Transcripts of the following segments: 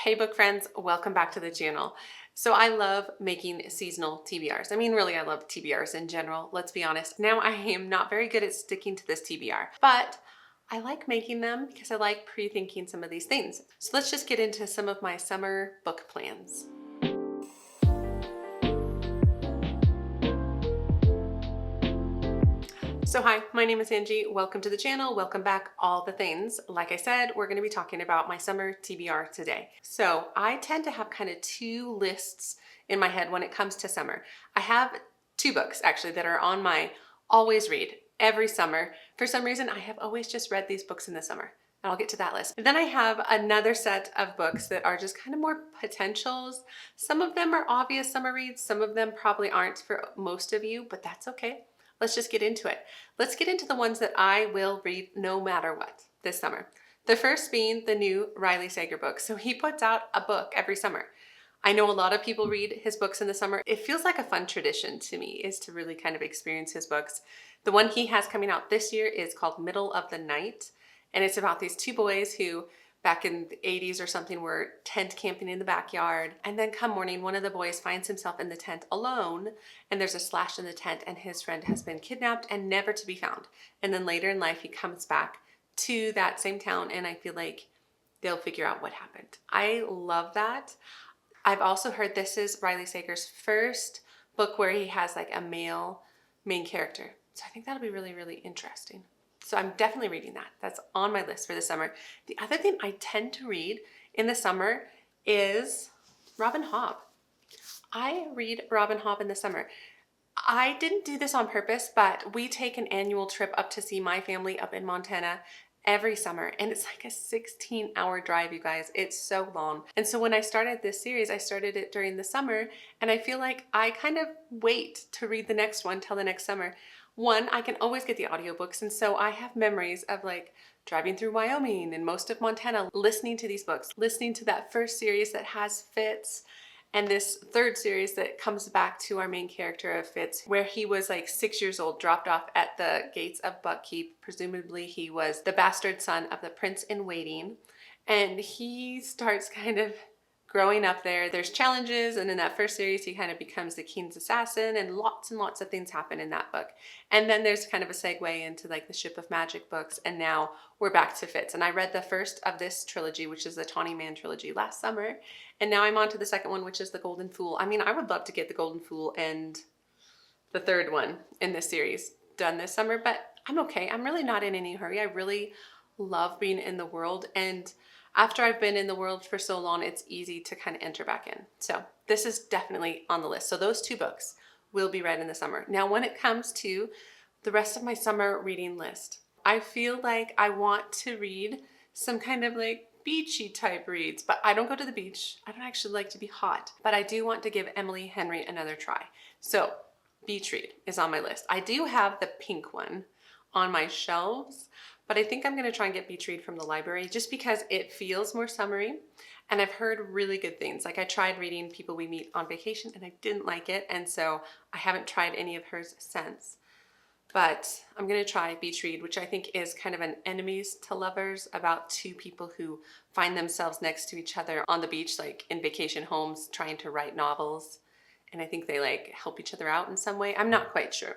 Hey book friends, welcome back to the channel. So I love making seasonal TBRs. I mean, really, I love TBRs in general, let's be honest. Now I am not very good at sticking to this TBR, but I like making them because I like pre-thinking some of these things. So let's just get into some of my summer book plans. So hi, my name is Angie. Welcome to the channel. Welcome back, all the things. Like I said, we're going to be talking about my summer TBR today. So I tend to have kind of two lists in my head when it comes to summer. I have two books actually that are on my always read every summer. For some reason, I have always just read these books in the summer. And I'll get to that list. And then I have another set of books that are just kind of more potentials. Some of them are obvious summer reads. Some of them probably aren't for most of you, but that's okay. Let's just get into it. Let's get into the ones that I will read no matter what this summer. The first being the new Riley Sager book. So he puts out a book every summer. I know a lot of people read his books in the summer. It feels like a fun tradition to me is to really kind of experience his books. The one he has coming out this year is called Middle of the Night. And it's about these two boys who back in the 80s or something were tent camping in the backyard. And then come morning, one of the boys finds himself in the tent alone and there's a slash in the tent and his friend has been kidnapped and never to be found. And then later in life, he comes back to that same town and I feel like they'll figure out what happened. I love that. I've also heard this is Riley Sager's first book where he has like a male main character. So I think that'll be really, really interesting. So I'm definitely reading that. That's on my list for the summer. The other thing I tend to read in the summer is Robin Hobb. I read Robin Hobb in the summer. I didn't do this on purpose, but we take an annual trip up to see my family up in Montana every summer. And it's like a 16-hour drive, you guys. It's so long. And so when I started this series, I started it during the summer. And I feel like I kind of wait to read the next one till the next summer. One, I can always get the audiobooks, and so I have memories of like driving through Wyoming and most of Montana, listening to these books, listening to that first series that has Fitz, and this third series that comes back to our main character of Fitz, where he was like 6 years old, dropped off at the gates of Buckkeep. Presumably he was the bastard son of the prince in waiting, and he starts kind of growing up there. There's challenges, and in that first series he kind of becomes the king's assassin, and lots of things happen in that book. And then there's kind of a segue into like the Ship of Magic books, and now we're back to Fitz. And I read the first of this trilogy, which is the Tawny Man trilogy, last summer, and now I'm on to the second one, which is the Golden Fool. I mean, I would love to get the Golden Fool and the third one in this series done this summer, but I'm okay. I'm really not in any hurry. I really love being in the world, and after I've been in the world for so long, it's easy to kind of enter back in. So this is definitely on the list. So those two books will be read in the summer. Now, when it comes to the rest of my summer reading list, I feel like I want to read some kind of like beachy type reads, but I don't go to the beach. I don't actually like to be hot, but I do want to give Emily Henry another try. So beach read is on my list. I do have the pink one on my shelves, but I think I'm going to try and get Beach Read from the library just because it feels more summery, and I've heard really good things. Like I tried reading People We Meet on Vacation and I didn't like it, and so I haven't tried any of hers since. But I'm going to try Beach Read, which I think is kind of an enemies to lovers about two people who find themselves next to each other on the beach, like in vacation homes, trying to write novels. And I think they like help each other out in some way. I'm not quite sure,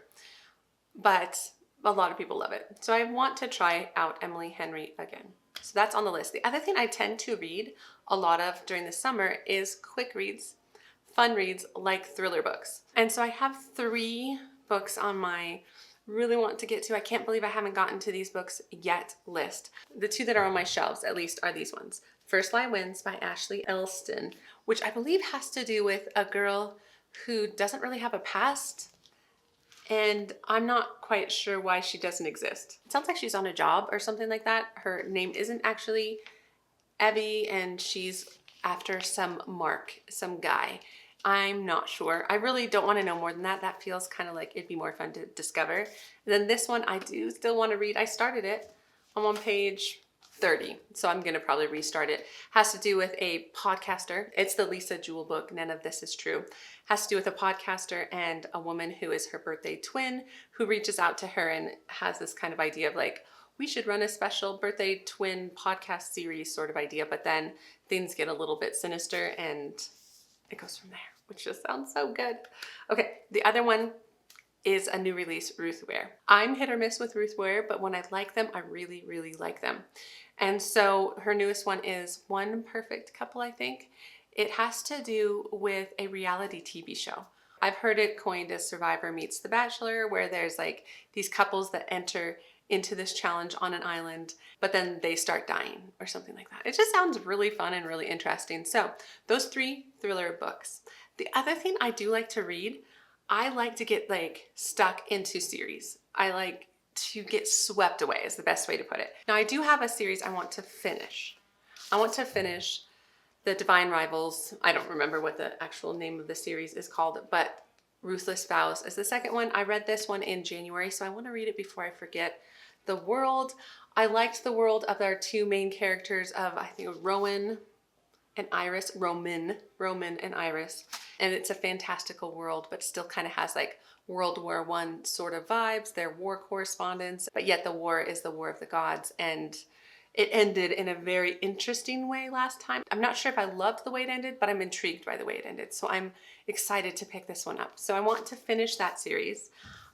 but a lot of people love it. So I want to try out Emily Henry again. So that's on the list. The other thing I tend to read a lot of during the summer is quick reads, fun reads like thriller books. And so I have 3 books on my really want to get to, I can't believe I haven't gotten to these books yet list. The 2 that are on my shelves at least are these ones. First Lie Wins by Ashley Elston, which I believe has to do with a girl who doesn't really have a past, and I'm not quite sure why she doesn't exist. It sounds like she's on a job or something like that. Her name isn't actually Abby, and she's after some Mark, some guy. I'm not sure. I really don't want to know more than that. That feels kind of like it'd be more fun to discover. And then this one I do still want to read. I started it. I'm on page 30, so I'm going to probably restart it. Has to do with a podcaster. It's the Lisa Jewell book, None of This Is True. Has to do with a podcaster and a woman who is her birthday twin who reaches out to her and has this kind of idea of like, we should run a special birthday twin podcast series sort of idea, but then things get a little bit sinister and it goes from there, which just sounds so good. Okay, the other one is a new release, Ruth Ware. I'm hit or miss with Ruth Ware, but when I like them, I really, really like them. And so her newest one is One Perfect Couple, I think. It has to do with a reality TV show. I've heard it coined as Survivor meets The Bachelor, where there's like these couples that enter into this challenge on an island, but then they start dying or something like that. It just sounds really fun and really interesting. So those 3 thriller books. The other thing I do like to read, I like to get like stuck into series. I like to get swept away is the best way to put it. Now I do have a series I want to finish. I want to finish The Divine Rivals. I don't remember what the actual name of the series is called, but Ruthless Vows is the second one. I read this one in January, so I want to read it before I forget. The world, I liked the world of our 2 main characters of, I think, Roman and Iris. Roman and Iris. And it's a fantastical world, but still kind of has like World War I sort of vibes. They're war correspondents, but yet the war is the war of the gods. And it ended in a very interesting way last time. I'm not sure if I loved the way it ended, but I'm intrigued by the way it ended. So I'm excited to pick this one up. So I want to finish that series.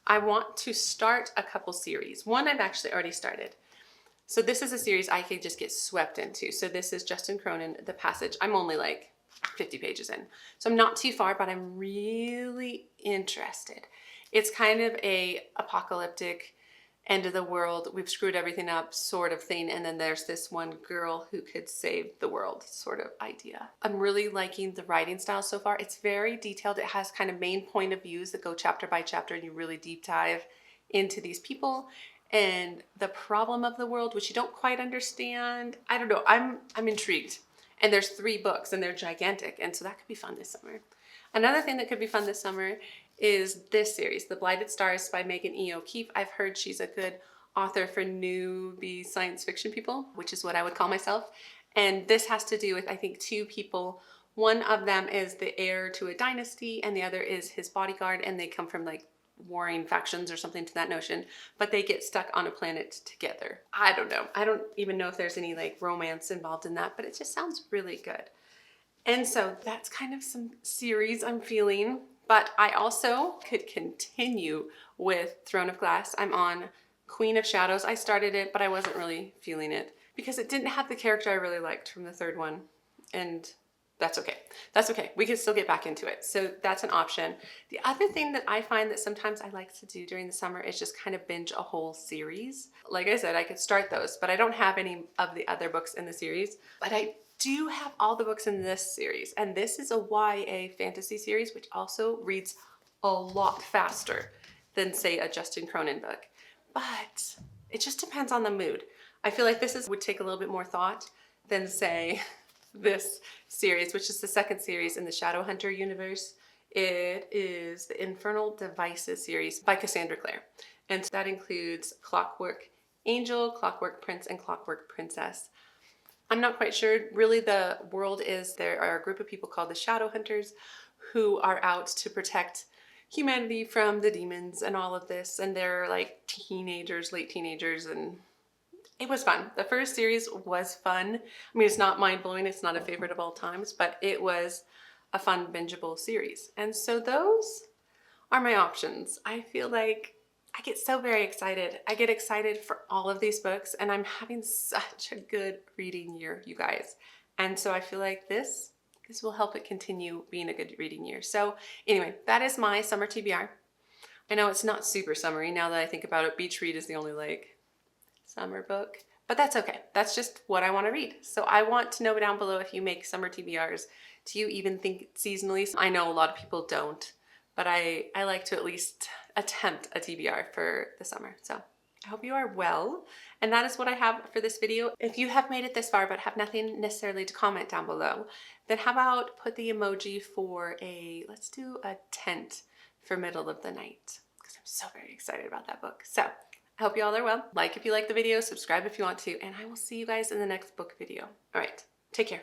I want to start a couple series. One I've actually already started. So this is a series I could just get swept into. So this is Justin Cronin, The Passage. I'm only like 50 pages in. So I'm not too far, but I'm really interested. It's kind of a apocalyptic end of the world, we've screwed everything up sort of thing, and then there's this one girl who could save the world sort of idea. I'm really liking the writing style so far. It's very detailed. It has kind of main point of views that go chapter by chapter, and you really deep dive into these people and the problem of the world, which you don't quite understand. I don't know. I'm intrigued. And there's 3 books and they're gigantic, and so that could be fun this summer. Another thing that could be fun this summer is this series, The Blighted Stars by Megan E. O'Keefe. I've heard she's a good author for newbie science fiction people, which is what I would call myself. And this has to do with, I think, 2 people. One of them is the heir to a dynasty, and the other is his bodyguard, and they come from like warring factions or something to that notion, but they get stuck on a planet together. I don't know. I don't even know if there's any like romance involved in that, but it just sounds really good. And so that's kind of some series I'm feeling. But I also could continue with Throne of Glass. I'm on Queen of Shadows. I started it, but I wasn't really feeling it because it didn't have the character I really liked from the 3rd one. And that's okay. That's okay. We can still get back into it. So that's an option. The other thing that I find that sometimes I like to do during the summer is just kind of binge a whole series. Like I said, I could start those, but I don't have any of the other books in the series. But I do have all the books in this series, and this is a YA fantasy series, which also reads a lot faster than, say, a Justin Cronin book. But it just depends on the mood. I feel like this would take a little bit more thought than, say, this series, which is the 2nd series in the Shadowhunter universe. It is the Infernal Devices series by Cassandra Clare, and that includes Clockwork Angel, Clockwork Prince, and Clockwork Princess. I'm not quite sure. Really, the world is there are a group of people called the Shadowhunters who are out to protect humanity from the demons and all of this. And they're like teenagers, late teenagers, and it was fun. The first series was fun. I mean, it's not mind-blowing. It's not a favorite of all times, but it was a fun bingeable series. And so those are my options. I feel like I get so very excited. I get excited for all of these books, and I'm having such a good reading year, you guys. And so I feel like this will help it continue being a good reading year. So anyway, that is my summer TBR. I know it's not super summery now that I think about it. Beach read is the only like summer book, but that's okay. That's just what I want to read. So I want to know down below if you make summer TBRs. Do you even think seasonally? I know a lot of people don't, but I like to at least attempt a TBR for the summer. So I hope you are well. And that is what I have for this video. If you have made it this far but have nothing necessarily to comment down below, then how about put the emoji for let's do a tent for middle of the night, because I'm so very excited about that book. So I hope you all are well. Like if you like the video, subscribe if you want to, and I will see you guys in the next book video. All right, take care.